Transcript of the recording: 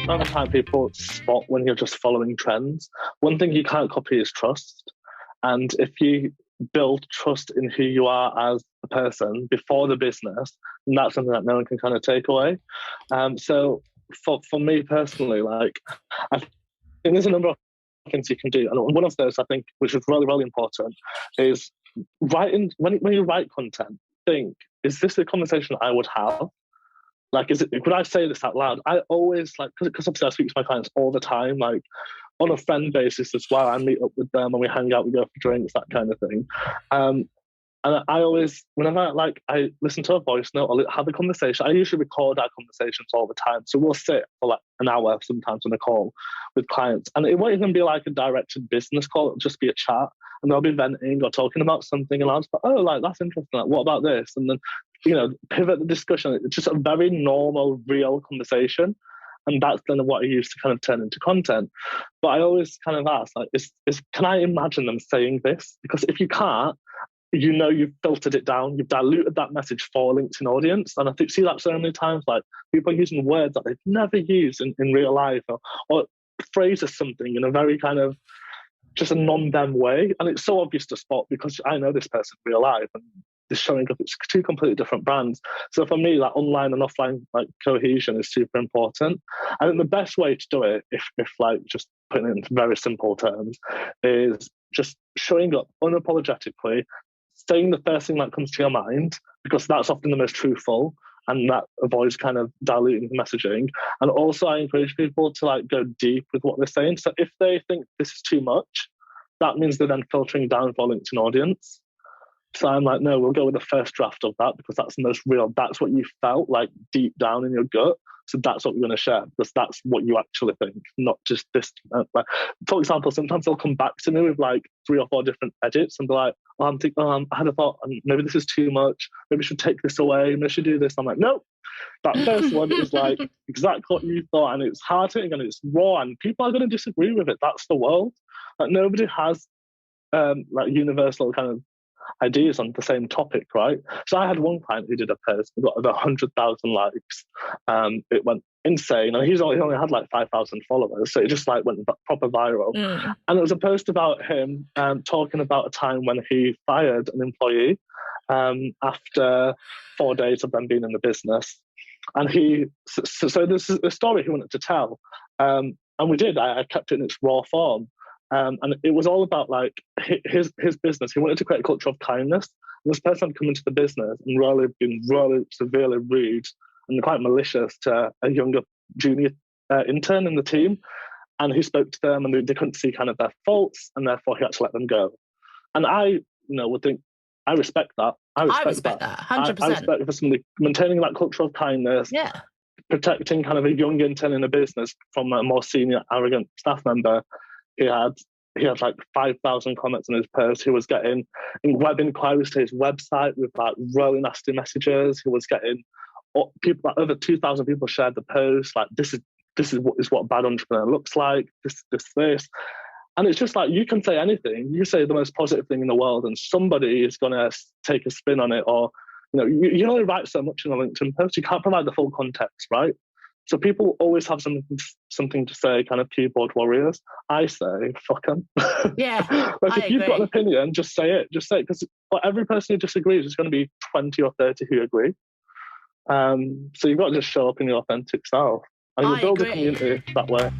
Another time people spot when you're just following trends. One thing you can't copy is trust. And if you build trust in who you are as a person before the business, then that's something that no one can kind of take away. So for me personally, like, I think there's a number of things you can do. And one of those, I think, which is really, really important, is writing, when you write content, think, is this a conversation I would have? Like, could I say this out loud? I always, like, because obviously I speak to my clients all the time, like on a friend basis as well. I meet up with them and we hang out, we go for drinks, that kind of thing. And I always, whenever I listen to a voice note or have a conversation, I usually record our conversations all the time. So we'll sit for like an hour sometimes on a call with clients. And it won't even be like a directed business call, it'll just be a chat. And they'll be venting or talking about something. And I'll just go, oh, like, that's interesting. Like, what about this? And then, pivot the discussion. It's just a very normal, real conversation. And that's then what I use to kind of turn into content. But I always kind of ask, like, can I imagine them saying this? Because if you can't, you've filtered it down, you've diluted that message for a LinkedIn audience. And I see that so many times, like people are using words that they've never used in real life or phrases something in a very kind of just a non-them way. And it's so obvious to spot because I know this person in real life and it's showing up. It's two completely different brands. So for me, like online and offline like cohesion is super important. I think the best way to do it, if like just putting it into very simple terms, is just showing up unapologetically, saying the first thing that comes to your mind, because that's often the most truthful and that avoids kind of diluting the messaging. And also I encourage people to like go deep with what they're saying. So if they think this is too much, that means they're then filtering down for a LinkedIn audience. So I'm like, no, we'll go with the first draft of that because that's the most real. That's what you felt like deep down in your gut. So that's what we're going to share because that's what you actually think, not just this. Like, for example, sometimes they'll come back to me with like 3 or 4 different edits and be like, I had a thought, and maybe this is too much. Maybe we should take this away. Maybe we should do this. I'm like, nope. That first one is like exactly what you thought, and it's hard hitting and it's raw, and people are going to disagree with it. That's the world. Like nobody has like universal kind of ideas on the same topic, right? So I had one client who did a post and got over 100,000 likes. It went insane, and he only had like 5,000 followers, so it just like went proper viral. And it was a post about him talking about a time when he fired an employee after 4 days of them being in the business. And so this is a story he wanted to tell, and we did. I kept it in its raw form. And it was all about like his business. He wanted to create a culture of kindness. And this person had come into the business and really been really severely rude and quite malicious to a younger junior intern in the team. And he spoke to them and they couldn't see kind of their faults, and therefore he had to let them go. And I would think, I respect that. I respect that 100%. I respect for somebody maintaining that culture of kindness, protecting kind of a young intern in a business from a more senior, arrogant staff member. He had like 5,000 comments on his post. He was getting web inquiries to his website with like really nasty messages. He was getting people, like over 2,000 people shared the post. Like this is what a bad entrepreneur looks like. This, and it's just like you can say anything. You say the most positive thing in the world, and somebody is going to take a spin on it. Or you only write so much in a LinkedIn post. You can't provide the full context, right? So people always have something to say, kind of keyboard warriors. I say, fuck them. Yeah. Like if you've got an opinion, just say it. Just say it. Because for every person who disagrees, there's going to be 20 or 30 who agree. So you've got to just show up in your authentic self. And you'll build a community that way.